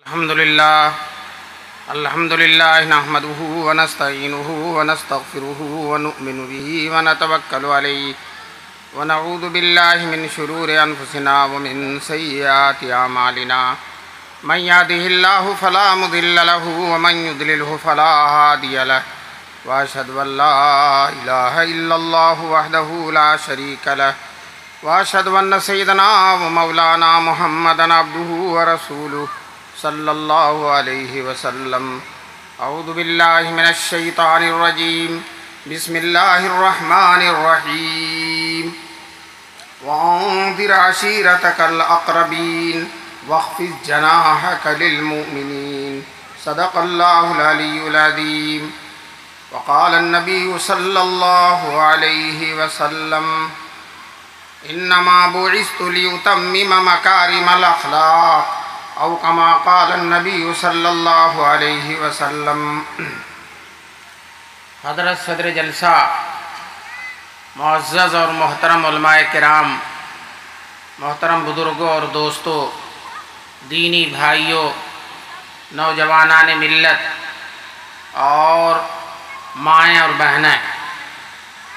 अल्हम्दुलिल्लाह नहमदुहु व नस्तईनुहु व नस्तगफिरुहु व नु'मिनु बिही व नतवक्कलु अलैहि व नऊज़ु बिल्लाहि मिन शुरूरि अनफुसिना व मिन सय्यिआति अमालिना मन यहदिहिल्लाहु फला मुदिल्ल लहु व मन युद्लिलहु फला हादिय लहु व अशहदु अन ला इलाहा इल्लल्लाहु वहदहु ला शरीक लहु व अशहदु अन्न सय्यदना व मौलाना मुहम्मदन अब्दुहु व रसूलुहु सल्लल्लाहु अलैहि वसल्लम। अऊज़ु बिल्लाहि मिनश शैतानिर रजीम। बिस्मिल्लाहिर रहमानिर रहीम। वअन्ज़िर अशीरतकल अक़रबीन वख़्फ़िज़ जनाहक लिल मुमिनीन। सदक़ल्लाहुल अलियुल अज़ीम। वक़ाल अन्नबिय्यु सल्लल्लाहु अलैहि वसल्लम इन्नमा बुइस्तु लियुतम्मिम मकारिमल अख़लाक़ औ कमा क़ाल नबी सल्लल्लाहु अलैहि वसल्लम। हज़रत सदर जलसा मुअज़्ज़ज़ और मोहतरम उलमाए किराम, मोहतरम बुज़ुर्गों और दोस्तों, दीनी भाइयों, नौजवानान मिल्लत और माएँ और बहनें,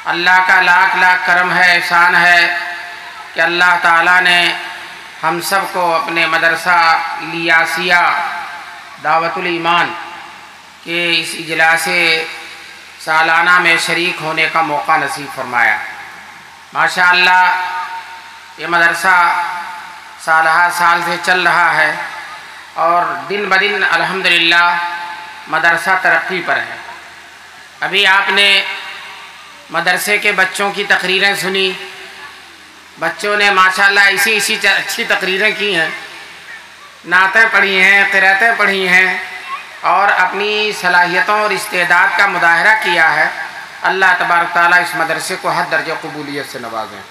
अल्लाह का लाख लाख करम है, एहसान है कि अल्लाह ताला ने हम सब को अपने मदरसा लियासिया दावतुल ईमान के इस इजलास सालाना में शरीक होने का मौका नसीब फरमाया। माशाअल्लाह ये मदरसा साल से चल रहा है और दिन ब दिन अल्हम्दुलिल्लाह मदरसा तरक्की पर है। अभी आपने मदरसे के बच्चों की तकरीरें सुनी। बच्चों ने माशाअल्लाह ऐसी अच्छी तकरीरें की हैं, नातें पढ़ी हैं, क़िरातें पढ़ी हैं और अपनी सलाहियतों और इस्तेदाद का मुज़ाहरा किया है। अल्लाह तबारक ताला इस मदरसे को हर दर्जे क़बूलियत से नवाजें।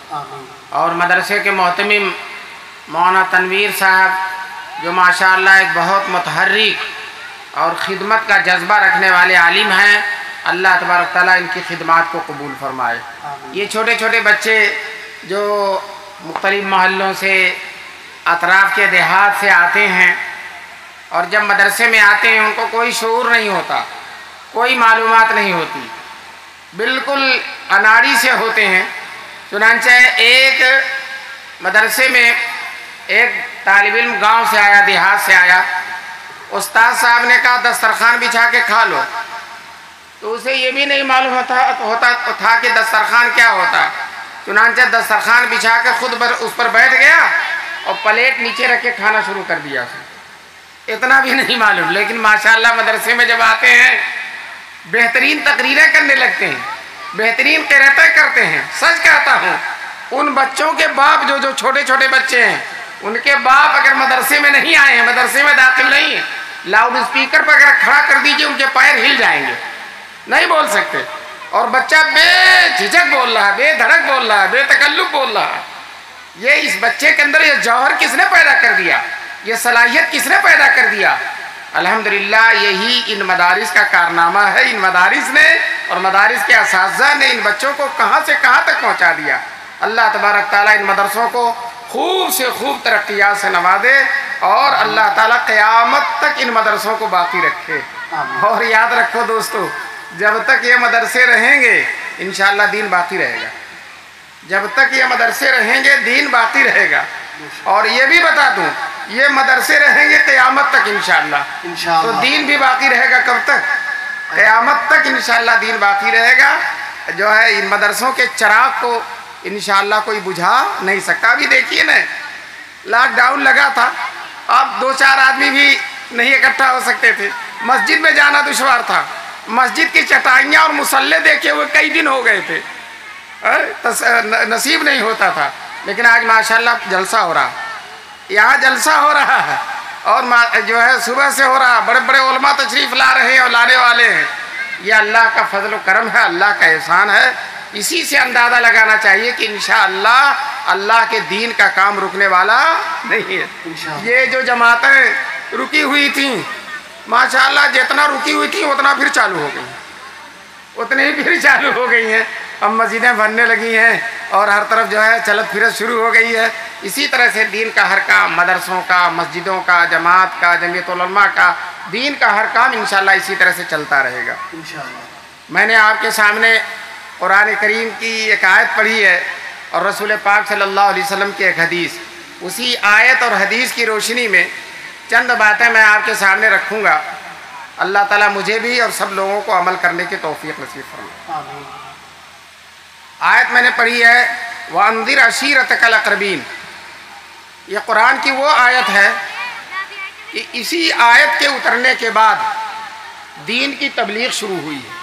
और मदरसे के मोहतमिम मौलाना तनवीर साहब, जो माशाअल्लाह एक बहुत मुतहर्रिक और ख़िदमत का जज्बा रखने वाले आलिम हैं, अल्लाह तबारक ताला इनकी खिदमात को कबूल फरमाए। ये छोटे छोटे बच्चे जो मुख्तलिफ महल्लों से, अतराफ़ के देहात से आते हैं और जब मदरसे में आते हैं उनको कोई शऊर नहीं होता, कोई मालूमात नहीं होती, बिल्कुल अनाड़ी से होते हैं। चुनांचे एक मदरसे में एक तालिब इल्म गाँव से आया, देहात से आया। उस्ताद साहब ने कहा दस्तरखान बिछा के खा लो, तो उसे ये भी नहीं मालूम होता था कि दस्तरखान क्या होता। चुनांचे दस्तरखान बिछा के खुद उस पर बैठ गया और प्लेट नीचे रख के खाना शुरू कर दिया। इतना भी नहीं मालूम, लेकिन माशाअल्लाह मदरसे में जब आते हैं बेहतरीन तकरीरें करने लगते हैं, बेहतरीन क़िरातें करते हैं। सच कहता हूँ, उन बच्चों के बाप जो छोटे छोटे बच्चे हैं, उनके बाप अगर मदरसे में नहीं आए हैं, मदरसे में दाखिल नहीं है, लाउड स्पीकर पर अगर खड़ा कर दीजिए उनके पैर हिल जाएंगे, नहीं बोल सकते। और बच्चा बेझिझक बोल रहा है, बेधड़क बोल रहा है, बेतकल्लुफ बोल रहा है। ये इस बच्चे के अंदर ये जौहर किसने पैदा कर दिया, ये सलाहियत किसने पैदा कर दिया? अल्हम्दुलिल्लाह यही इन मदारिस का कारनामा है। इन मदारिस ने और मदारिस के असातिज़ा ने इन बच्चों को कहाँ से कहाँ तक पहुँचा दिया। अल्लाह तबारक ताला इन मदरसों को खूब से खूब तरक्कियात से नवाजे और अल्लाह ताला क़यामत तक इन मदरसों को बाकी रखे। और याद रखो दोस्तों, जब तक ये मदरसे रहेंगे इंशाअल्लाह दीन बाकी रहेगा। जब तक ये मदरसे रहेंगे दीन बाकी रहेगा। और ये भी बता दूं, ये मदरसे रहेंगे क़यामत तक इंशाअल्लाह। तो दीन भी बाकी रहेगा। कब तक? क़यामत तक इंशाअल्लाह दीन बाकी रहेगा। जो है इन मदरसों के चिराग को इंशाअल्लाह कोई बुझा नहीं सकता। अभी देखिए ना, लॉकडाउन लगा था, अब 2-4 आदमी भी नहीं इकट्ठा हो सकते थे, मस्जिद में जाना दुश्वार था। मस्जिद की चटाइयाँ और मुसल्ले देखे हुए कई दिन हो गए थे, नसीब नहीं होता था। लेकिन आज माशाअल्लाह जलसा हो रहा, यहाँ जलसा हो रहा है और जो है सुबह से हो रहा। बड़े बड़े उलमा तशरीफ़ ला रहे हैं और लाने वाले हैं। ये अल्लाह का फजल व करम है, अल्लाह का एहसान है। इसी से अंदाज़ा लगाना चाहिए कि इंशाअल्लाह अल्लाह के दीन का काम रुकने वाला नहीं है। ये जो जमातें रुकी हुई थी, माशाअल्लाह जितना रुकी हुई थी उतना फिर चालू हो गई, उतनी ही फिर चालू हो गई हैं। अब मस्जिदें बनने लगी हैं और हर तरफ जो है चलत फिरत शुरू हो गई है। इसी तरह से दीन का हर काम, मदरसों का, मस्जिदों का, जमात का, जमीयत उलमा का, दीन का हर काम इंशाअल्लाह इसी तरह से चलता रहेगा इंशाअल्लाह। मैंने आपके सामने कुरान करीम की एक आयत पढ़ी है और रसूल पाक सल्लल्लाहु अलैहि वसल्लम की एक हदीस। उसी आयत और हदीस की रोशनी में चंद बातें मैं आपके सामने रखूँगा। अल्लाह ताला मुझे भी और सब लोगों को अमल करने की तौफीक नसीब फरमाए। आयत मैंने पढ़ी है, वअन्ज़िर अशीरतकल अक़रबीन। ये कुरान की वो आयत है कि इसी आयत के उतरने के बाद दीन की तबलीग शुरू हुई है।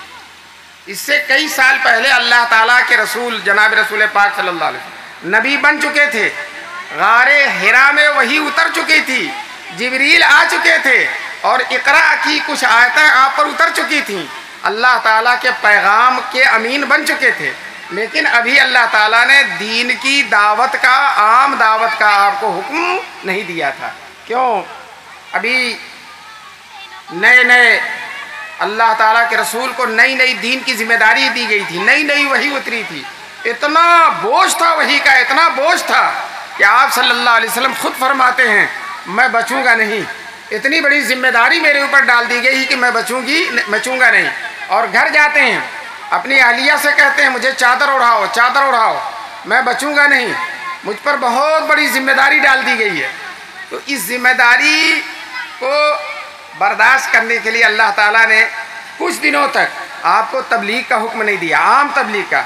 इससे कई साल पहले अल्लाह ताला के रसूल जनाब रसूल पाक सल्लल्लाहु अलैहि वसल्लम नबी बन चुके थे। गारे हिरा में वही उतर चुकी थी, जिब्रील आ चुके थे और इकरा की कुछ आयतें आप पर उतर चुकी थीं। अल्लाह ताला के पैगाम के अमीन बन चुके थे, लेकिन अभी अल्लाह ताला ने दीन की दावत का, आम दावत का आपको हुक्म नहीं दिया था। क्यों? अभी नए नए अल्लाह ताला के रसूल को नई नई दीन की जिम्मेदारी दी गई थी, नई नई वही उतरी थी। इतना बोझ था वही का, इतना बोझ था कि आप सल्लल्लाहु अलैहि वसल्लम खुद फरमाते हैं मैं बचूंगा नहीं। इतनी बड़ी जिम्मेदारी मेरे ऊपर डाल दी गई कि मैं बचूंगा नहीं। और घर जाते हैं, अपनी अहलिया से कहते हैं मुझे चादर उड़ाओ, चादर उड़ाओ, मैं बचूंगा नहीं, मुझ पर बहुत बड़ी जिम्मेदारी डाल दी गई है। तो इस जिम्मेदारी को बर्दाश्त करने के लिए अल्लाह ताला ने कुछ दिनों तक आपको तबलीग का हुक्म नहीं दिया। आम तबलीग का,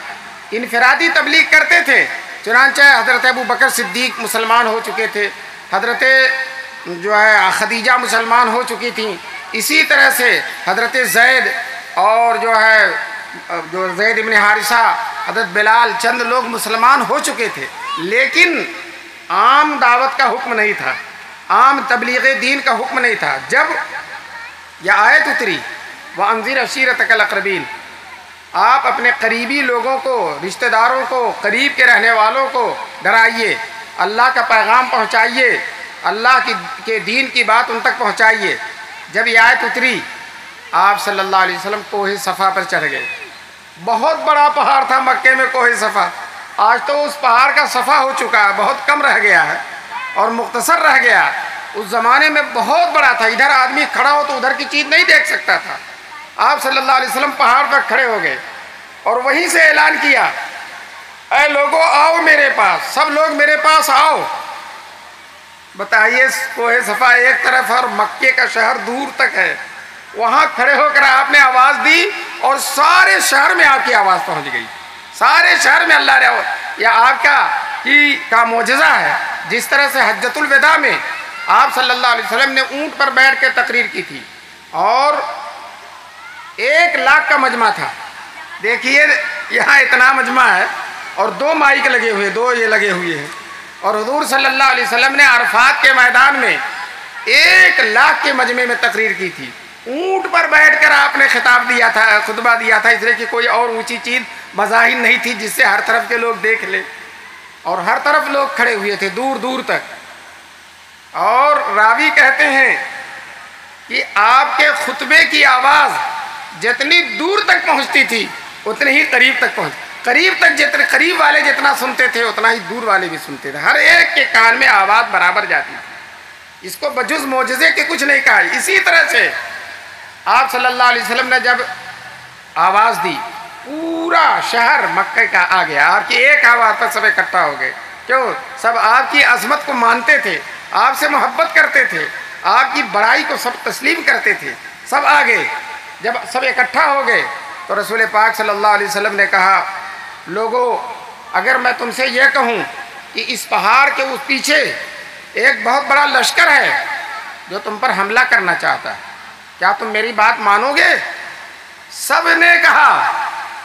इनफरादी तबलीग करते थे। चुनांचे हज़रत अबू बकर सिद्दीक मुसलमान हो चुके थे, हज़रत जो है खदीजा मुसलमान हो चुकी थी, इसी तरह से हज़रत ज़ैद और जो ज़ैद इब्न हारिसा, हज़रत बिलाल, चंद लोग मुसलमान हो चुके थे, लेकिन आम दावत का हुक्म नहीं था, आम तबलीग दीन का हुक्म नहीं था। जब यह आयत उतरी वअन्ज़िर अशीरतकल अक़रबीन, आप अपने करीबी लोगों को, रिश्तेदारों को, करीब के रहने वालों को डराइए, अल्लाह का पैगाम पहुँचाइए, अल्लाह के दीन की बात उन तक पहुँचाइए। जब यह आयत उतरी आप सल्लल्लाहु अलैहि वसल्लम कोहे सफ़ा पर चढ़ गए। बहुत बड़ा पहाड़ था मक्के में कोहे सफ़ा, आज तो उस पहाड़ का सफ़ा हो चुका है, बहुत कम रह गया है और मुख्तसर रह गया। उस ज़माने में बहुत बड़ा था, इधर आदमी खड़ा हो तो उधर की चीज़ नहीं देख सकता था। आप सल्लल्लाहु अलैहि वसल्लम पहाड़ पर खड़े हो गए और वहीं से ऐलान किया, ऐ लोगों आओ मेरे पास, सब लोग मेरे पास आओ। बताइए, कोहे सफ़ा एक तरफ और मक्के का शहर दूर तक है, वहाँ खड़े होकर आपने आवाज़ दी और सारे शहर में आपकी आवाज़ पहुँच गई। सारे शहर में अल्लाह ने, यह आपका का मोजज़ा है। जिस तरह से हज्जतुल विदा में आप सल्लल्लाहु अलैहि वसल्लम ने ऊँट पर बैठ के तकरीर की थी और 1 लाख का मजमा था। देखिए यहाँ इतना मजमा है और 2 माइक लगे हुए, 2 ये लगे हुए हैं, और हुज़ूर सल्लल्लाहु अलैहि वसल्लम ने अरफात के मैदान में 1 लाख के मजमे में तकरीर की थी। ऊँट पर बैठकर आपने खिताब दिया था, खुतबा दिया था, इसलिए कि कोई और ऊंची चीज़ मज़ाहिर नहीं थी जिससे हर तरफ के लोग देख ले, और हर तरफ लोग खड़े हुए थे दूर दूर तक। और रावी कहते हैं कि आपके खुतबे की आवाज़ जितनी दूर तक पहुंचती थी उतने ही करीब तक करीब तक जितने करीब वाले जितना सुनते थे उतना ही दूर वाले भी सुनते थे। हर एक के कान में आवाज़ बराबर जाती थी। इसको बजुज़ मोजज़े के कुछ नहीं कहा। इसी तरह से आप सल्लल्लाहु अलैहि वसल्लम ने जब आवाज़ दी, पूरा शहर मक्के का आ गया, आपकी एक आवाज़ पर सब इकट्ठा हो गए। क्यों? सब आपकी अज़मत को मानते थे, आपसे मोहब्बत करते थे, आपकी बड़ाई को सब तस्लीम करते थे, सब आ गए। जब सब इकट्ठा हो गए तो रसूल पाक सल्लल्लाहु अलैहि वसल्लम ने कहा, लोगों अगर मैं तुमसे यह कहूँ कि इस पहाड़ के उस पीछे एक बहुत बड़ा लश्कर है जो तुम पर हमला करना चाहता है, क्या तुम मेरी बात मानोगे? सब ने कहा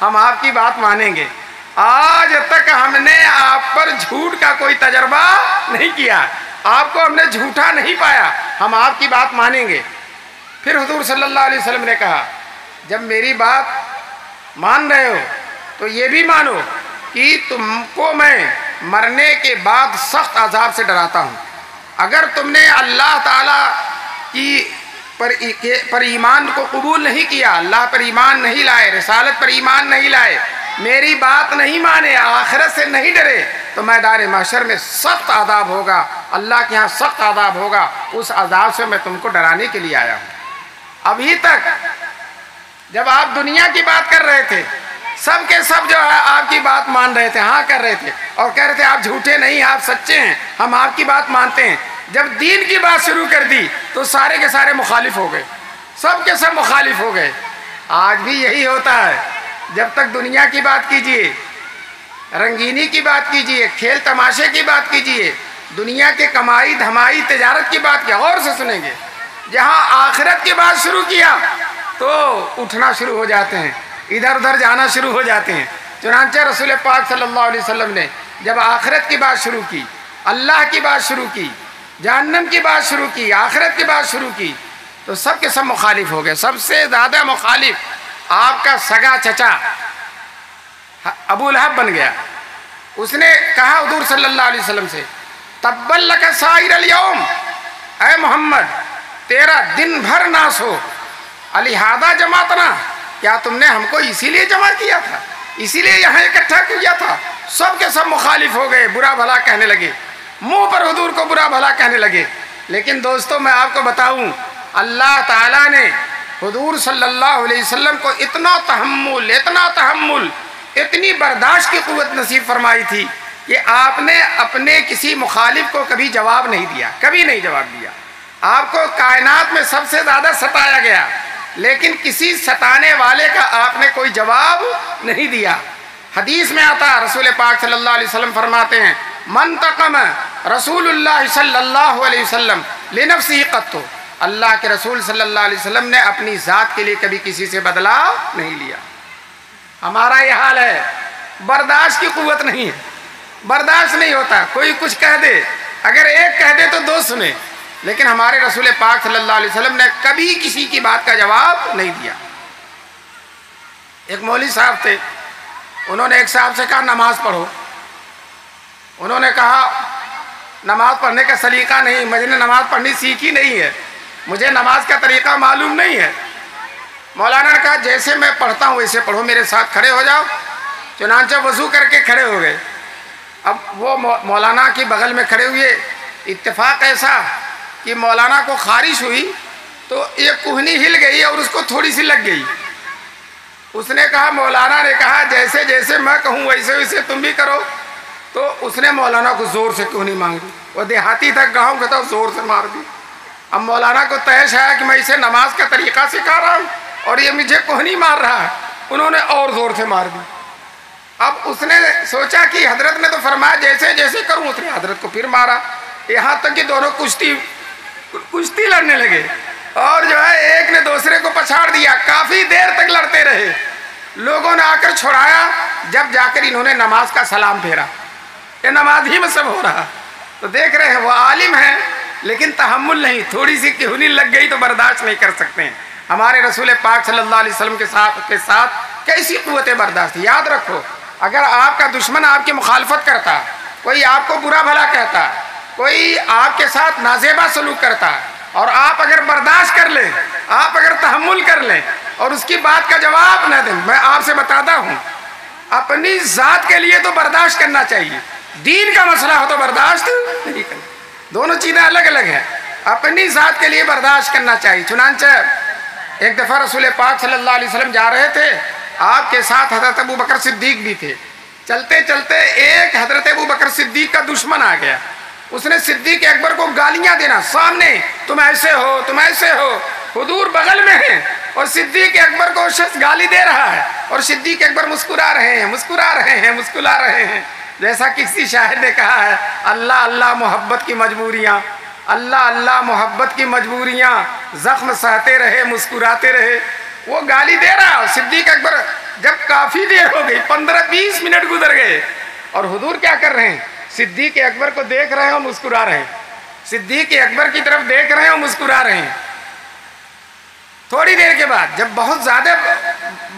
हम आपकी बात मानेंगे। आज तक हमने आप पर झूठ का कोई तजर्बा नहीं किया, आपको हमने झूठा नहीं पाया, हम आपकी बात मानेंगे। फिर हुज़ूर सल्लल्लाहु अलैहि वसल्लम ने कहा, जब मेरी बात मान रहे हो तो ये भी मानो कि तुमको मैं मरने के बाद सख्त अजाब से डराता हूँ। अगर तुमने अल्लाह ताला की पर ईमान को कबूल नहीं किया, अल्लाह पर ईमान नहीं लाए, रिसालत पर ईमान नहीं लाए, मेरी बात नहीं माने, आखिरत से नहीं डरे, तो मैदान महशर में सख्त आदाब होगा, अल्लाह के यहाँ सख्त आदाब होगा। उस आदाब से मैं तुमको डराने के लिए आया हूँ। अभी तक जब आप दुनिया की बात कर रहे थे, सब के सब जो है आपकी बात मान रहे थे, हाँ कर रहे थे और कह रहे थे आप झूठे नहीं, आप सच्चे हैं, हम आपकी बात मानते हैं। जब दीन की बात शुरू कर दी तो सारे के सारे मुखालिफ हो गए, सब के सब मुखालिफ हो गए। आज भी यही होता है, जब तक दुनिया की बात कीजिए, रंगीनी की बात कीजिए, खेल तमाशे की बात कीजिए, दुनिया के कमाई धमाई तिजारत की बात क्या और से सुनेंगे। जहाँ आखिरत की बात शुरू किया तो उठना शुरू हो जाते हैं, इधर उधर जाना शुरू हो जाते हैं। चुनांचे रसूल पाक सल्लल्लाहु अलैहि वसल्लम ने जब आखिरत की बात शुरू की, अल्लाह की बात शुरू की, जहन्नम की बात शुरू की, आखिरत की बात शुरू की, तो सब के सब मुखालिफ हो गए। सबसे ज़्यादा मुखालिफ आपका सगा चचा अबू लहब बन गया। उसने कहा हुजूर सल्लल्लाहु अलैहि वसल्लम से, तब्बल लक साइरल यौम, ऐ मोहम्मद तेरा दिन भर नाश हो, अलिहादा जमातना, क्या तुमने हमको इसीलिए जमा किया था, इसीलिए यहाँ इकट्ठा किया था। सब के सब मुखालिफ हो गए, बुरा भला कहने लगे, मुंह पर हुजूर को बुरा भला कहने लगे। लेकिन दोस्तों मैं आपको बताऊं, अल्लाह ताला ने हुजूर सल्लल्लाहु अलैहि वसल्लम को इतना तहम्मुल, इतनी बर्दाश्त की क़ुव्वत नसीब फरमाई थी कि आपने अपने किसी मुखालिफ को कभी जवाब नहीं दिया, कभी नहीं जवाब दिया। आपको कायनात में सबसे ज़्यादा सताया गया, लेकिन किसी सताने वाले का आपने कोई जवाब नहीं दिया। हदीस में आता है, रसूल पाक सल्लल्लाहु अलैहि वसल्लम फरमाते हैं, मन तक़म रसूलुल्लाह सल्लल्लाहु अलैहि वसल्लम लिनफ्सिही क़त्तु, अल्लाह के रसूल सल्लल्लाहु अलैहि वसल्लम ने अपनी ज़ात के लिए कभी किसी से बदलाव नहीं लिया। हमारा ये हाल है, बर्दाश्त की क़ुव्वत नहीं है, बर्दाश्त नहीं होता। कोई कुछ कह दे, अगर एक कह दे तो दो सुने, लेकिन हमारे रसूल पाक सल्लल्लाहु अलैहि वसल्लम ने कभी किसी की बात का जवाब नहीं दिया। एक मौलवी साहब थे, उन्होंने एक साहब से कहा नमाज पढ़ो। उन्होंने कहा नमाज पढ़ने का सलीका नहीं, मैंने नमाज पढ़नी सीखी नहीं है, मुझे नमाज का तरीका मालूम नहीं है। मौलाना ने कहा जैसे मैं पढ़ता हूँ वैसे पढ़ो, मेरे साथ खड़े हो जाओ। चुनांचे वज़ू करके खड़े हो गए। अब वो मौलाना के बगल में खड़े हुए, इत्तेफाक ऐसा कि मौलाना को खारिश हुई तो एक कुहनी हिल गई और उसको थोड़ी सी लग गई। उसने कहा, मौलाना ने कहा जैसे जैसे मैं कहूँ वैसे वैसे तुम भी करो। तो उसने मौलाना को ज़ोर से कुहनी मांग दी। वो देहाती था, गाँव का था, ज़ोर से मार दी। अब मौलाना को तयश आया कि मैं इसे नमाज का तरीका सिखा रहा हूँ और ये मुझे कोहनी मार रहा है। उन्होंने और ज़ोर से मार दी। अब उसने सोचा कि हजरत ने तो फरमाया जैसे जैसे करूँ, उसने हजरत को फिर मारा। यहाँ तक कि दोनों कुश्ती लड़ने लगे और जो है एक ने दूसरे को पछाड़ दिया। काफ़ी देर तक लड़ते रहे, लोगों ने आकर छुड़ाया। जब जाकर इन्होंने नमाज का सलाम फेरा, ये नमाज ही में सब हो रहा। तो देख रहे हैं वो आलिम है लेकिन तहम्मुल नहीं, थोड़ी सी किहुनी लग गई तो बर्दाश्त नहीं कर सकते हैं। हमारे रसूल पाक सल्लल्लाहु अलैहि वसल्लम के साथ कैसी क़ुव्वत बर्दाश्त। याद रखो, अगर आपका दुश्मन आपकी मुखालफत करता, कोई आपको बुरा भला कहता, कोई आपके साथ नाजेबा सलूक करता और आप अगर बर्दाश्त कर लें, आप अगर तहम्मुल कर लें और उसकी बात का जवाब न दें, मैं आपसे बताता हूँ अपनी ज़ात के लिए तो बर्दाश्त करना चाहिए, दीन का मसला हो तो बर्दाश्त नहीं करना। दोनों चीज़ें अलग अलग हैं। अपनी ज़ात के लिए बर्दाश्त करना चाहिए। चुनांचे एक दफ़ा रसूल पाक सल्लल्लाहु अलैहि वसल्लम जा रहे थे, आपके साथ हज़रत अबू बकर सिद्दीक भी थे। चलते चलते एक हज़रत अबू बकर सिद्दीक का दुश्मन आ गया। उसने सिद्दीक अकबर को गालियाँ देना, सामने तुम ऐसे हो, तुम ऐसे हो। हुजूर बगल में हैं और सिद्दीक अकबर को शख्स गाली दे रहा है और सिद्दीक अकबर मुस्कुरा रहे हैं, मुस्कुरा रहे हैं, मुस्कुरा रहे हैं। जैसा किसी शायर ने कहा है, अल्लाह अल्लाह मोहब्बत की मजबूरियाँ, अल्लाह अल्लाह मोहब्बत की मजबूरियाँ, ज़ख्म सहते रहे, मुस्कुराते रहे। वो गाली दे रहा है। सिद्दीक अकबर जब काफ़ी देर हो गई, 15-20 मिनट गुजर गए और हुजूर क्या कर रहे हैं, सिद्दीक अकबर को देख रहे हैं और मुस्कुरा रहे हैं, सिद्दीक अकबर की तरफ देख रहे हैं और मुस्कुरा रहे हैं। थोड़ी देर के बाद जब बहुत ज़्यादा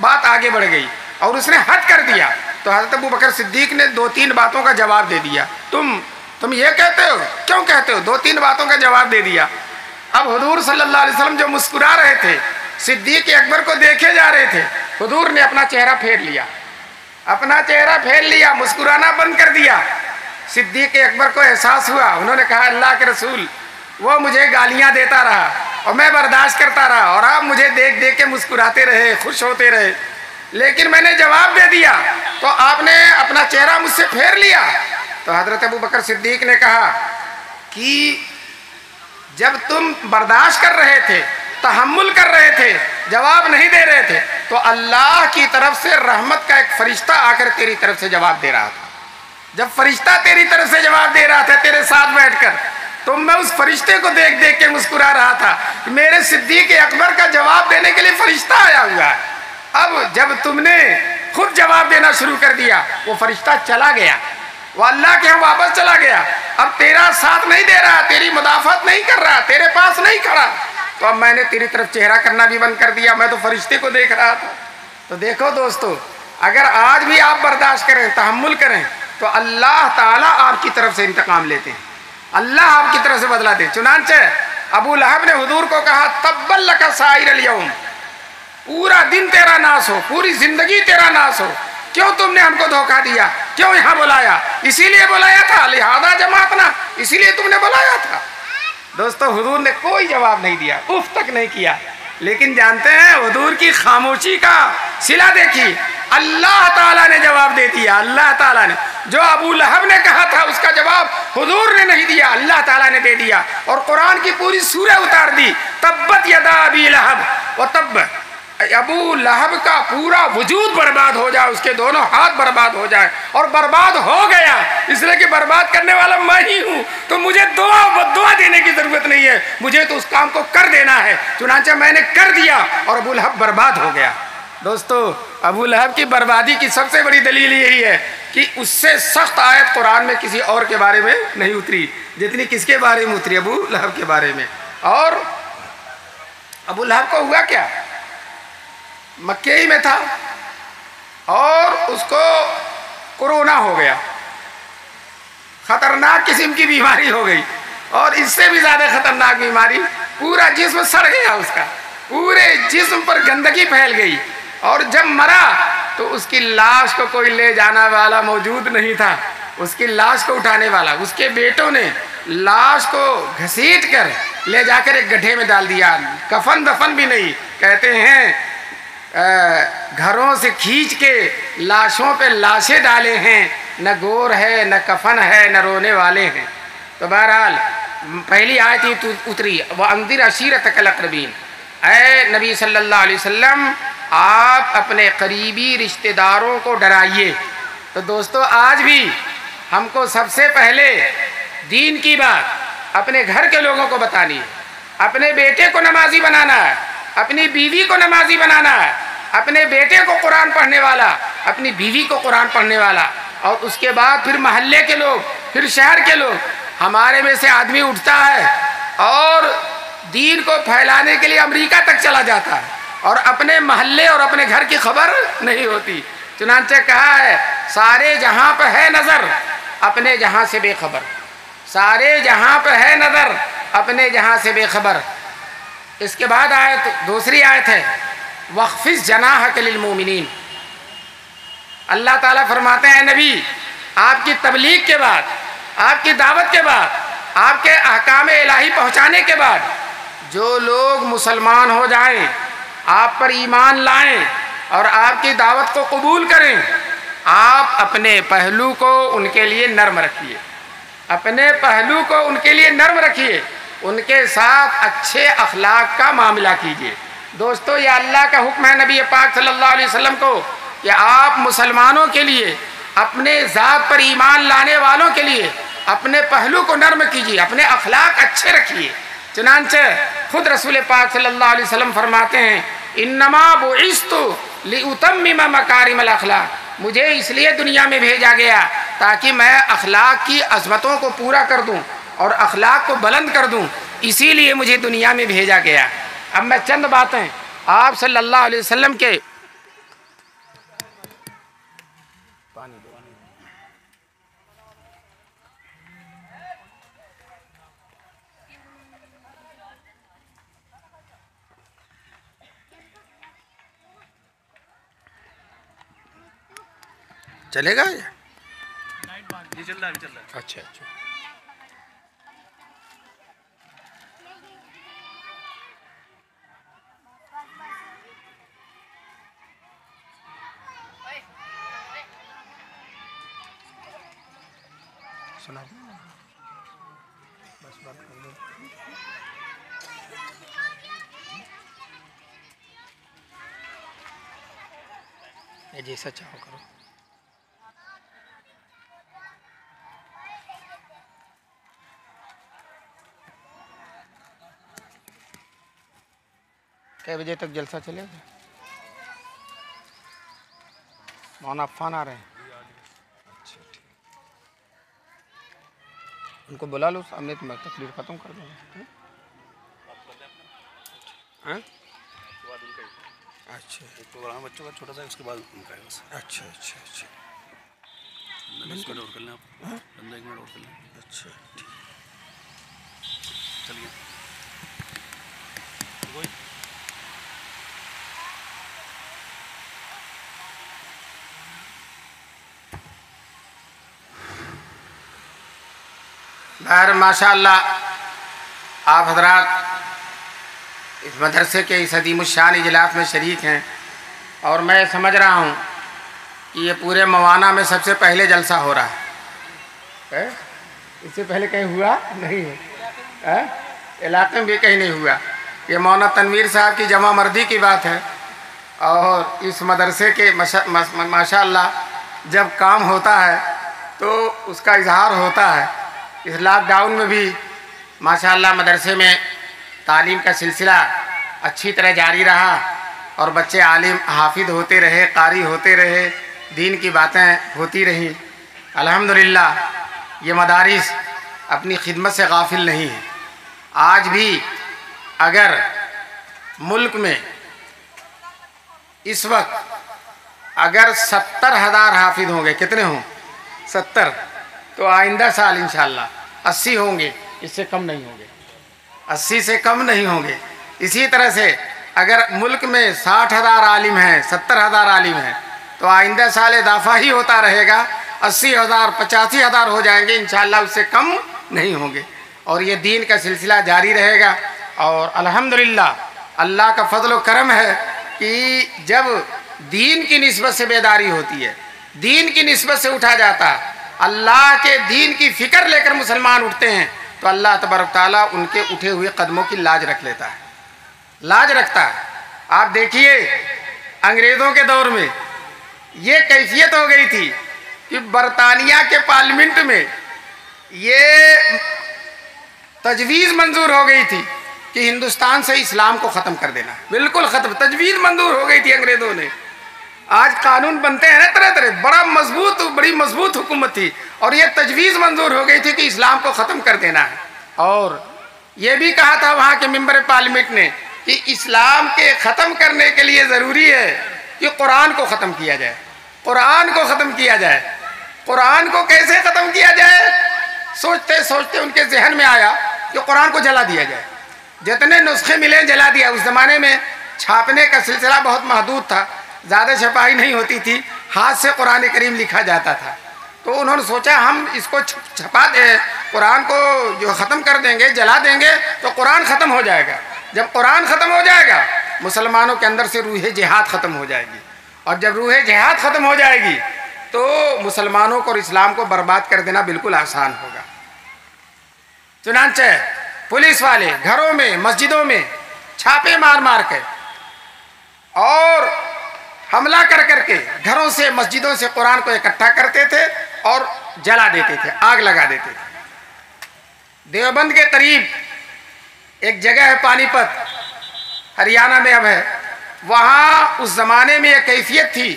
बात आगे बढ़ गई और उसने हद कर दिया तो हज़रत अबू बकर सिद्दीक ने 2-3 बातों का जवाब दे दिया। तुम ये कहते हो, क्यों कहते हो, 2-3 बातों का जवाब दे दिया। अब हुजूर सल्लल्लाहु अलैहि वसल्लम जो मुस्कुरा रहे थे, सिद्दीक अकबर को देखे जा रहे थे, हुजूर ने अपना चेहरा फेर लिया, अपना चेहरा फेर लिया, मुस्कुराना बंद कर दिया। सिद्दीक़ अकबर को एहसास हुआ। उन्होंने कहा अल्लाह के रसूल, वो मुझे गालियां देता रहा और मैं बर्दाश्त करता रहा और आप मुझे देख देख के मुस्कुराते रहे, खुश होते रहे, लेकिन मैंने जवाब दे दिया तो आपने अपना चेहरा मुझसे फेर लिया। तो हज़रत अबू बकर सिद्दीक़ ने कहा कि जब तुम बर्दाश्त कर रहे थे, तहम्मुल कर रहे थे, जवाब नहीं दे रहे थे, तो अल्लाह की तरफ से रहमत का एक फरिश्ता आकर तेरी तरफ से जवाब दे रहा था। जब फरिश्ता तेरी तरफ से जवाब दे रहा था तेरे साथ बैठकर, तो मैं उस फरिश्ते को देख देख के मुस्कुरा रहा था कि मेरे सिद्दीक़ अकबर का जवाब देने के लिए फरिश्ता आया हुआ है। अब जब तुमने खुद जवाब देना शुरू कर दिया, वो फरिश्ता चला गया, वो अल्लाह के यहाँ वापस चला गया, अब तेरा साथ नहीं दे रहा, तेरी मुदाफत नहीं कर रहा, तेरे पास नहीं खड़ा, तो अब मैंने तेरी तरफ चेहरा करना भी बंद कर दिया, मैं तो फरिश्ते को देख रहा था। तो देखो दोस्तों, अगर आज भी आप बर्दाश्त करें, तहम्मुल करें, तो अल्लाह ताला आपकी तरफ से इंतकाम लेते हैं, अल्लाह आपकी तरफ से बदलाते हैं। चुनांचे अबू लहब ने हुजूर को कहा तब्बल लका साइरल यौम, पूरा दिन तेरा नाश हो, पूरी जिंदगी तेरा नाश हो, क्यों तुमने हमको धोखा दिया, क्यों यहाँ बुलाया, इसीलिए बुलाया था, लिहाजा जमातना, इसीलिए तुमने बुलाया था। दोस्तों, हुजूर ने कोई जवाब नहीं दिया, उफ तक नहीं किया, लेकिन जानते हैं हुजूर की खामोशी का सिला देखी, अल्लाह ताला ने जवाब दे दिया। अल्लाह ताला ने जो अबू लहब ने कहा था उसका जवाब हुजूर ने नहीं दिया, अल्लाह ताला ने दे दिया और कुरान की पूरी सूरह उतार दी, तब्बत यदा अबी लहब व तब्ब, अबू लहब का पूरा वजूद बर्बाद हो जाए, उसके दोनों हाथ बर्बाद हो जाए, और बर्बाद हो गया इसलिए कि बर्बाद करने वाला मैं ही हूँ, तो मुझे दुआ देने की जरूरत नहीं है, मुझे तो उस काम को कर देना है। चुनांचे मैंने कर दिया और अबू लहब बर्बाद हो गया। दोस्तों, अबू लहब की बर्बादी की सबसे बड़ी दलील यही है कि उससे सख्त आयत कुरान में किसी और के बारे में नहीं उतरी जितनी किसके बारे में उतरी, अबू लहब के बारे में। और अबू लहब को हुआ क्या, मक्के ही में था और उसको कोरोना हो गया, खतरनाक किस्म की बीमारी हो गई, और इससे भी ज्यादा खतरनाक बीमारी, पूरा जिस्म सड़ गया, उसका पूरे जिस्म पर गंदगी फैल गई, और जब मरा तो उसकी लाश को कोई ले जाने वाला मौजूद नहीं था, उसकी लाश को उठाने वाला, उसके बेटों ने लाश को घसीट कर ले जाकर एक गड्ढे में डाल दिया, कफन दफन भी नहीं, कहते हैं घरों से खींच के लाशों पे लाशें डाले हैं, न गोर है न कफन है न रोने वाले हैं। तो बहरहाल पहली आयत ही उतरी, वह अंदिर अशीरतकल अक़रबीन, ऐ नबी सल्लल्लाहु अलैहि वसल्लम आप अपने करीबी रिश्तेदारों को डराइए। तो दोस्तों, आज भी हमको सबसे पहले दीन की बात अपने घर के लोगों को बतानी है, अपने बेटे को नमाजी बनाना है, अपनी बीवी को नमाजी बनाना है, अपने बेटे को कुरान पढ़ने वाला, अपनी बीवी को कुरान पढ़ने वाला, और उसके बाद फिर मोहल्ले के लोग, फिर शहर के लोग। हमारे में से आदमी उठता है और दीन को फैलाने के लिए अमेरिका तक चला जाता है और अपने मोहल्ले और अपने घर की खबर नहीं होती। चुनांचे कहा है सारे जहां पर है नजर अपने जहां से बेखबर, सारे जहां पर है नजर अपने जहां से बेखबर। इसके बाद आयत, दूसरी आयत है वक़्फ़िज़ जनाहक लिल मोमिनीन। अल्लाह ताला फरमाते हैं नबी, आपकी तबलीग के बाद, आपकी दावत के बाद, आपके अहकाम इलाही पहुँचाने के बाद जो लोग मुसलमान हो जाएं, आप पर ईमान लाएं और आपकी दावत को कबूल करें, आप अपने पहलू को उनके लिए नर्म रखिए, अपने पहलू को उनके लिए नर्म रखिए, उनके साथ अच्छे अखलाक का मामला कीजिए। दोस्तों, ये अल्लाह का हुक्म है नबी पाक सल्लल्लाहु अलैहि वसल्लम को कि आप मुसलमानों के लिए, अपने ज़ात पर ईमान लाने वालों के लिए अपने पहलू को नर्म कीजिए, अपने अखलाक अच्छे रखिए। चुनांचे खुद रसूल पाक सल्लल्लाहु अलैहि वसल्लम फरमाते हैं इन्नमा बुइस्तु लिउतम्मिम मकारिमल अखलाक, मुझे इसलिए दुनिया में भेजा गया ताकि मैं अखलाक की अज़मतों को पूरा कर दूं और अखलाक को बुलंद कर दूं, इसीलिए मुझे दुनिया में भेजा गया। अब मैं चंद बातें आप सल्लल्लाहु अलैहि वसल्लम के चलेगा। चल रहा है, अभी चल रहा है। अच्छा अच्छा। सुना बस बात कर दो। जैसा चाहो करो। कै बजे तक जलसा चलेगा? मौलाना अफ़ान आ रहे हैं। अच्छा ठीक, उनको बुला लो सामने तो मैं तकरीर ख़त्म कर दूँगा। हाँ अच्छा, एक प्रोग्राम बच्चों का छोटा सा, उसके बाद उनका है बस। अच्छा अच्छा अच्छा। 10 मिनट और कर लें आप। 15 मिनट और कर लें। अच्छा ठीक, चलिए। बहर माशाअल्लाह आप हजरात इस मदरसे के इस अदीमुश्शान इजलास में शरीक हैं, और मैं समझ रहा हूँ कि ये पूरे मवाना में सबसे पहले जलसा हो रहा है। इससे पहले कहीं हुआ नहीं है, इलाके में भी कहीं नहीं हुआ। ये मौलाना तनवीर साहब की जमा मर्दी की बात है, और इस मदरसे के माशाअल्लाह जब काम होता है तो उसका इजहार होता है। इस लॉकडाउन में भी माशाअल्लाह मदरसे में तालीम का सिलसिला अच्छी तरह जारी रहा, और बच्चे आलिम हाफिज होते रहे, कारी होते रहे, दीन की बातें होती रहीं। अल्हम्दुलिल्लाह ये मदारिस अपनी खिदमत से गाफिल नहीं है। आज भी अगर मुल्क में इस वक्त अगर 70,000 हाफिज होंगे, कितने हों? 70, तो आइंदा साल इंशाअल्लाह 80 होंगे, इससे कम नहीं होंगे, 80 से कम नहीं होंगे। इसी तरह से अगर मुल्क में 60,000 आलिम हैं, 70,000 आलिम हैं, तो आइंदा साल इजाफा ही होता रहेगा, 80,000 85,000 हो जाएंगे इंशाअल्लाह, उससे कम नहीं होंगे। और ये दीन का सिलसिला जारी रहेगा। और अल्हम्दुलिल्लाह अल्लाह का फजल व करम है कि जब दीन की निस्बत से बेदारी होती है, दीन की निस्बत से उठा जाता है, अल्लाह के दीन की फ़िक्र लेकर मुसलमान उठते हैं, तो अल्लाह तबारक ताला उनके उठे हुए कदमों की लाज रख लेता है, लाज रखता है। आप देखिए अंग्रेज़ों के दौर में ये कैफियत हो गई थी कि बरतानिया के पार्लियामेंट में ये तजवीज़ मंजूर हो गई थी कि हिंदुस्तान से इस्लाम को ख़त्म कर देना, बिल्कुल ख़त्म, तजवीज़ मंजूर हो गई थी अंग्रेज़ों ने। आज कानून बनते हैं ना तरह तरह, बड़ी मजबूत हुकूमत थी, और ये तजवीज़ मंजूर हो गई थी कि इस्लाम को ख़त्म कर देना है। और ये भी कहा था वहाँ के मेंबर पार्लियामेंट ने कि इस्लाम के ख़त्म करने के लिए ज़रूरी है कि कुरान को ख़त्म किया जाए, कुरान को ख़त्म किया जाए। कुरान को कैसे ख़त्म किया जाए? सोचते सोचते उनके जहन में आया कि कुरान को जला दिया जाए। जितने नुस्खे मिले जला दिया। उस ज़माने में छापने का सिलसिला बहुत महदूद था, ज़्यादा छपाई नहीं होती थी, हाथ से कुरान करीम लिखा जाता था। तो उन्होंने सोचा हम इसको छपा दें, कुरान को जो ख़त्म कर देंगे, जला देंगे, तो कुरान ख़त्म हो जाएगा। जब कुरान ख़त्म हो जाएगा, मुसलमानों के अंदर से रूह जिहाद ख़त्म हो जाएगी, और जब रूह जिहाद ख़त्म हो जाएगी तो मुसलमानों को और इस्लाम को बर्बाद कर देना बिल्कुल आसान होगा। चुनांचे पुलिस वाले घरों में, मस्जिदों में छापे मार मार के और हमला कर करके घरों से, मस्जिदों से कुरान को इकट्ठा करते थे और जला देते थे, आग लगा देते थे। देवबंद के करीब एक जगह है, पानीपत, हरियाणा में अब है, वहाँ उस ज़माने में एक कैफियत थी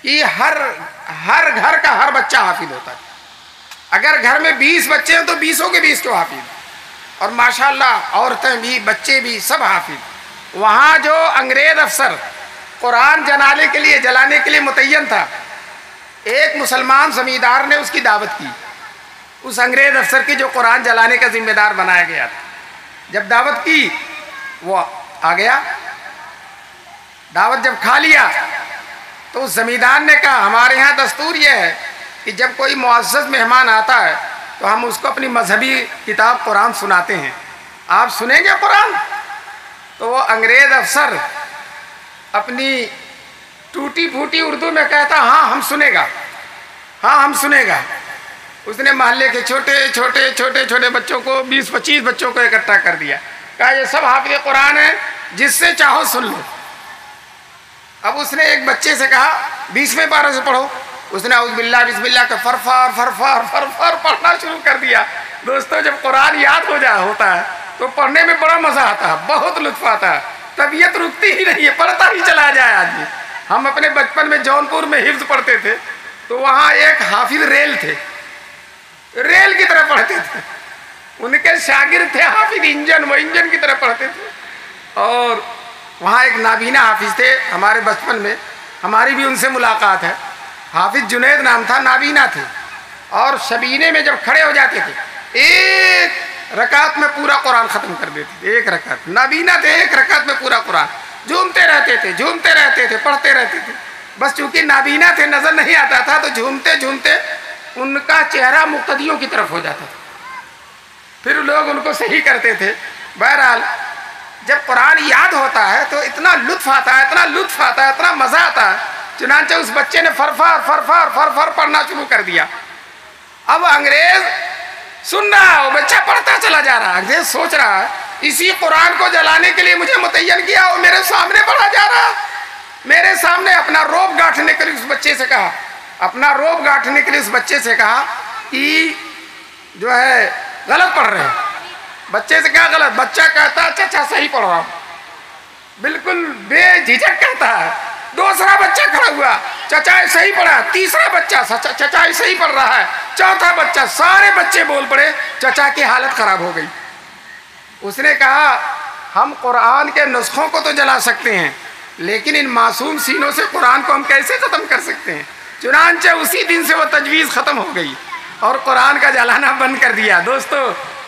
कि हर घर का हर बच्चा हाफिज होता था। अगर घर में 20 बच्चे हैं तो 20 के 20 को हाफिज, और माशाअल्लाह औरतें भी, बच्चे भी, सब हाफिज। वहाँ जो अंग्रेज अफसर कुरान जलाने के लिए मुतय्यन था, एक मुसलमान जमींदार ने उसकी दावत की, उस अंग्रेज अफसर की जो कुरान जलाने का जिम्मेदार बनाया गया था। जब दावत की वो आ गया, दावत जब खा लिया तो उस जमींदार ने कहा हमारे यहाँ दस्तूर ये है कि जब कोई मुअज़्ज़ज़ मेहमान आता है तो हम उसको अपनी मजहबी किताब कुरान सुनाते हैं। आप सुनेंगे कुरान? तो वो अंग्रेज़ अफसर अपनी टूटी फूटी उर्दू में कहता हाँ हम सुनेगा, हाँ हम सुनेगा। उसने मोहल्ले के छोटे छोटे छोटे छोटे बच्चों को 20-25 बच्चों को इकट्ठा कर दिया, कहा ये सब हाफ़िज़ कुरान है, जिससे चाहो सुन लो। अब उसने एक बच्चे से कहा 20वें पारे से पढ़ो। उसने औज़ बिल्लाह बिस्मिल्लाह का फरफार फरफार फरफार पढ़ना शुरू कर दिया। दोस्तों, जब कुरान याद होता है तो पढ़ने में बड़ा मज़ा आता है, बहुत लुत्फ़ आता है, तबीयत रुकती ही नहीं है, पढ़ता ही चला जाए आदमी। हम अपने बचपन में जौनपुर में हिफ्ज़ पढ़ते थे तो वहाँ एक हाफिज़ रेल थे, रेल की तरह पढ़ते थे। उनके शागिर्द थे हाफिज़ इंजन, वो इंजन की तरह पढ़ते थे। और वहाँ एक नाबीना हाफिज़ थे हमारे बचपन में, हमारी भी उनसे मुलाकात है। हाफिज़ जुनैद नाम था, नाबीना थे। और शबीने में जब खड़े हो जाते थे एक रकात में पूरा कुरान ख़त्म कर देते थे। एक रकात, नाबीना थे, एक रकात में पूरा कुरान झूमते रहते थे, झूमते रहते थे, पढ़ते रहते थे। बस चूँकि नाबीना थे, नज़र नहीं आता था, तो झूमते झूमते उनका चेहरा मुक्तदियों की तरफ हो जाता था, फिर लोग उनको सही करते थे। बहरहाल जब कुरान याद होता है तो इतना लुत्फ़ आता है, इतना लुत्फ़ आता है, इतना मज़ा आता है। चुनांचे उस बच्चे ने फरफार फरफार फरफार पढ़ना शुरू कर दिया। अब अंग्रेज़ सुन रहा है, वो बच्चा पढ़ता चला जा रहा है। अंग्रेज़ सोच रहा है इसी कुरान को जलाने के लिए मुझे मुतय्यन किया, वो मेरे सामने पढ़ा जा रहा है, मेरे सामने। अपना रोब गांठने के लिए उस बच्चे से कहा, अपना रोब गांठने के लिए उस बच्चे से कहा कि जो है गलत पढ़ रहे हैं। बच्चे से क्या गलत? बच्चा कहता चाचा सही पढ़ रहा हूँ, बिल्कुल बेझिझक कहता है। दूसरा बच्चा खड़ा हुआ, चाचा सही पढ़ा। तीसरा बच्चा, चाचा सही पढ़ रहा है। चौथा बच्चा, सारे बच्चे बोल पड़े, चाचा की हालत खराब हो गई। उसने कहा हम कुरान के नुस्खों को तो जला सकते हैं, लेकिन इन मासूम सीनों से कुरान को हम कैसे ख़त्म कर सकते हैं। चुनांचे उसी दिन से वो तजवीज़ ख़त्म हो गई और कुरान का जलाना बंद कर दिया। दोस्तों,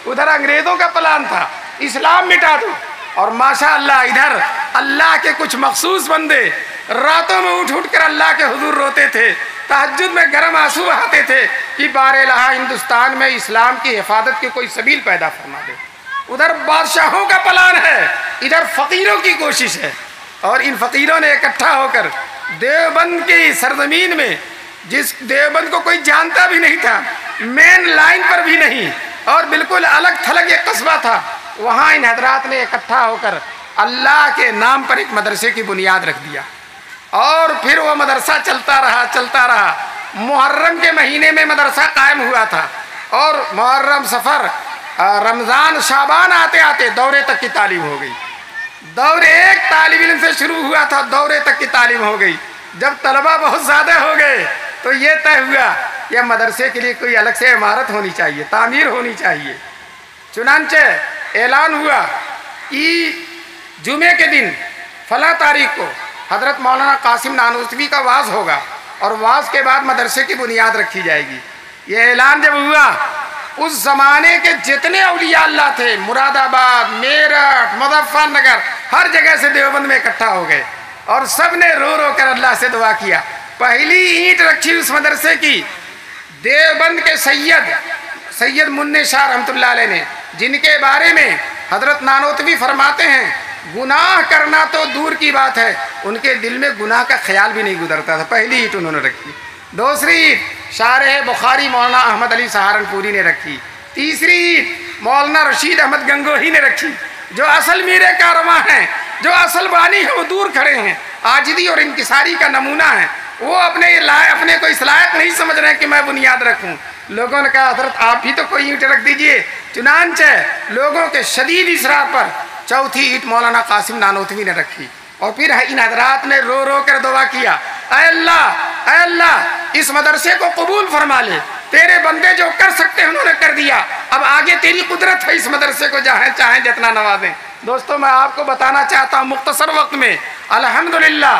उधर अंग्रेज़ों का प्लान था इस्लाम मिटा दो, और माशाअल्लाह इधर अल्लाह के कुछ मखसूस बंदे रातों में उठ उठ कर अल्लाह के हुजूर रोते थे, तहज्जुद में गर्म आंसू बहाते थे कि बारेलहा हिंदुस्तान में इस्लाम की हिफाजत की कोई सबील पैदा फरमा दे। उधर बादशाहों का प्लान है, इधर फ़कीरों की कोशिश है। और इन फ़कीरों ने इकट्ठा होकर देवबंद की सरजमीन में, जिस देवबंद को कोई जानता भी नहीं था, मेन लाइन पर भी नहीं, और बिल्कुल अलग थलग एक कस्बा था, वहाँ इन हजरात ने इकट्ठा होकर अल्लाह के नाम पर एक मदरसे की बुनियाद रख दिया। और फिर वो मदरसा चलता रहा। मुहर्रम के महीने में मदरसा कायम हुआ था, और मुहर्रम, सफ़र, रमज़ान, शाबान आते आते दौरे तक की तालीम हो गई। दौरे एक तालिब इल्म से शुरू हुआ था, दौरे तक की तालीम हो गई। जब तलबा बहुत ज़्यादा हो गए तो ये तय हुआ कि मदरसे के लिए कोई अलग से इमारत होनी चाहिए, तामीर होनी चाहिए। चुनांचे ऐलान हुआ कि जुमे के दिन फला तारीख को हज़रत मौलाना कासिम नानूतवी का वाज़ होगा, और वाज़ के बाद मदरसे की बुनियाद रखी जाएगी। ये ऐलान जब हुआ, उस ज़माने के जितने औलिया अल्लाह थे, मुरादाबाद, मेरठ, मुज़फ्फरनगर, हर जगह से देवबंद में इकट्ठा हो गए, और सब ने रो रो कर अल्लाह से दुआ किया। पहली ईंट रखी उस मदरसे की देवबंद के सैयद मुन्ने शाह रहमतुल्लाह अलैह ने, जिनके बारे में हज़रत नानोतवी फरमाते हैं गुनाह करना तो दूर की बात है, उनके दिल में गुनाह का ख्याल भी नहीं गुजरता था। पहली ईंट उन्होंने रखी। दूसरी ईंट शारह बुखारी मौलाना अहमद अली सहारनपुरी ने रखी। तीसरी ईंट मौलाना रशीद अहमद गंगोही ने रखी। जो असल मीरे कारवां हैं, जो असल बानी है, वो दूर खड़े हैं, आजिदी और इंकिसारी का नमूना है। वो अपने को इस लायक नहीं समझ रहे हैं कि मैं बुनियाद रखूं। लोगों ने कहा हज़रत आप भी तो कोई ईंट रख दीजिए। चुनांचे लोगों के शदीद इसरार पर चौथी ईंट मौलाना कासिम नानोतवी ने रखी, और फिर इन हजरात ने रो रो कर दुआ किया, ऐ अल्लाह इस मदरसे को कबूल फरमा ले, तेरे बंदे जो कर सकते हैं उन्होंने कर दिया, अब आगे तेरी कुदरत है, इस मदरसे को चाहें जितना नवाजें। दोस्तों, मैं आपको बताना चाहता हूँ मुख्तसर वक्त में, अल्हम्दुलिल्लाह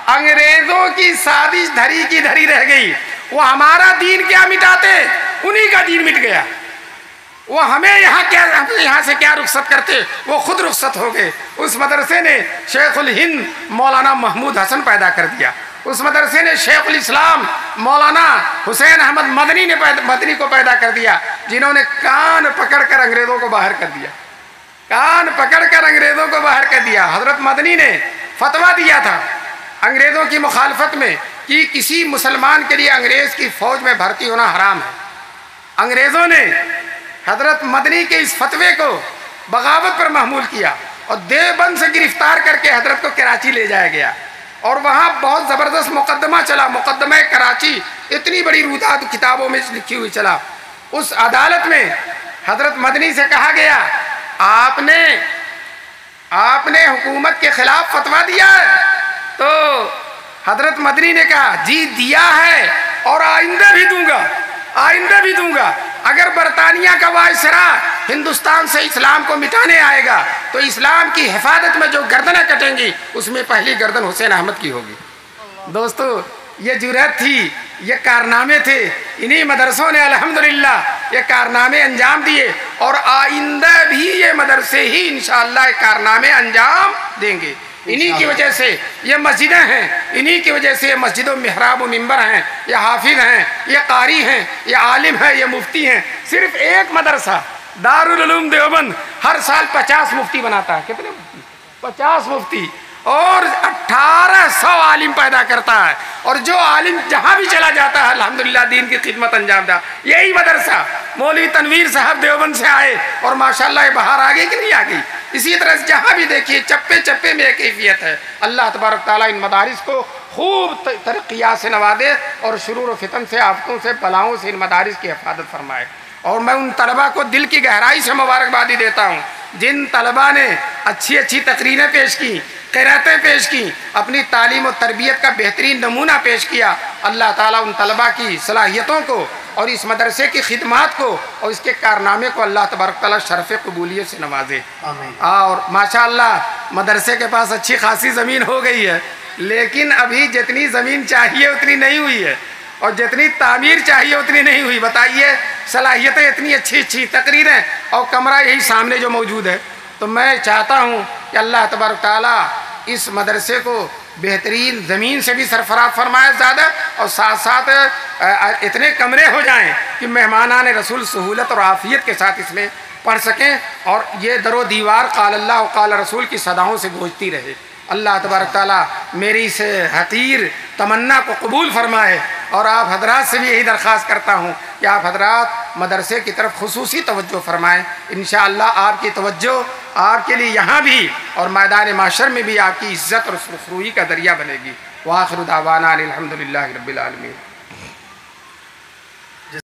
अंग्रेज़ों की साजिश धरी की धरी रह गई। वो हमारा दीन क्या मिटाते, उन्हीं का दीन मिट गया। वो हमें यहाँ से क्या रुखसत करते, वो खुद रुखसत हो गए। उस मदरसे ने शेखुल हिंद मौलाना महमूद हसन पैदा कर दिया। उस मदरसे ने शेखुल इस्लाम मौलाना हुसैन अहमद मदनी को पैदा कर दिया, जिन्होंने कान पकड़कर अंग्रेज़ों को बाहर कर दिया, कान पकड़कर अंग्रेज़ों को बाहर कर दिया। हज़रत मदनी ने फतवा दिया था अंग्रेज़ों की मुखालफत में कि किसी मुसलमान के लिए अंग्रेज़ की फ़ौज में भर्ती होना हराम है। अंग्रेज़ों ने हज़रत मदनी के इस फतवे को बगावत पर महमूल किया और देवबंद से गिरफ्तार करके हज़रत को कराची ले जाया गया और वहाँ बहुत ज़बरदस्त मुकदमा चला। मुकदमा कराची इतनी बड़ी रुदात किताबों में लिखी हुई चला। उस अदालत में हज़रत मदनी से कहा गया, आपने हुकूमत के ख़िलाफ़ फतवा दिया है। तो हज़रत मदनी ने कहा, जी दिया है और आइंदा भी दूंगा, आइंदा भी दूंगा। अगर बरतानिया का वायसरा हिंदुस्तान से इस्लाम को मिटाने आएगा तो इस्लाम की हिफाजत में जो गर्दनें कटेंगी उसमें पहली गर्दन हुसैन अहमद की होगी। दोस्तों, ये जुरत थी, ये कारनामे थे। इन्हीं मदरसों ने अल्हम्दुलिल्लाह ये कारनामे अंजाम दिए और आइंदा भी ये मदरसे ही इंशाअल्लाह कारनामे अंजाम देंगे। इन्हीं की वजह से ये मस्जिदें हैं, इन्हीं की वजह से ये मस्जिदों मिहराब व मिंबर हैं, ये हाफिज हैं, ये कारी हैं, ये आलिम हैं, ये मुफ्ती हैं। सिर्फ एक मदरसा दारुल उलूम देवबंद हर साल 50 मुफ्ती बनाता है। कितने मुफ्ती? 50 मुफ्ती और 1800 आलिम पैदा करता है। और जो आलिम जहाँ भी चला जाता है अल्हम्दुलिल्लाह दीन की खिदमत अंजाम दा। यही मदरसा मौलवी तनवीर साहब देवबंद से आए और माशाअल्लाह बाहर आ गई कि नहीं आ गई। इसी तरह से जहाँ भी देखिए चप्पे चप्पे में एक कैफियत है। अल्लाह तबारक ताला इन मदारिस को खूब तरक्कियात से नवाजे और शुरूर फितन से, आफतों से, बलाओं से इन मदारिस की हिफाजत फरमाए। और मैं उन तलबा को दिल की गहराई से मुबारकबादी देता हूँ जिन तलबा ने अच्छी अच्छी तकरीरें पेश की, क़िरातें पेश की, अपनी तालीम और तरबियत का बेहतरीन नमूना पेश किया। अल्लाह ताला उन तलबा की सलाहियतों को और इस मदरसे की खिदमात को और इसके कारनामे को अल्लाह तबारक ताला शरफ़ कबूलियत से नवाजे। और माशाअल्लाह मदरसे के पास अच्छी खासी ज़मीन हो गई है, लेकिन अभी जितनी ज़मीन चाहिए उतनी नहीं हुई है और जितनी तामीर चाहिए उतनी नहीं हुई। बताइए, सलाहियतें इतनी अच्छी अच्छी, तकरीरें और कमरा यही सामने जो मौजूद है। तो मैं चाहता हूँ कि अल्लाह तबारक ताला इस मदरसे को बेहतरीन ज़मीन से भी सरफराज फरमाए ज़्यादा, और साथ साथ इतने कमरे हो जाएं कि मेहमानान रसूल सहूलत और आफ़ियत के साथ इसमें पढ़ सकें और ये दरो दीवार क़ाल अल्लाह व क़ाल रसूल की सदाओं से गूंजती रहे। अल्लाह तबारक ताला मेरी इस हकीर तमन्ना को कबूल फरमाए। और आप हजरात से भी यही दरख्वास्त करता हूँ कि आप हजरात मदरसे की तरफ खुसूसी तवज्जो फरमाएँ। इंशाअल्लाह आपकी तवज्जो आपके लिए यहाँ भी और मैदान माशर में भी आपकी इज़्ज़त और सुरखरुई का दरिया बनेगी। व आखिरु दावाना अनिल हम्दुलिल्लाहि रब्बिल आलमीन।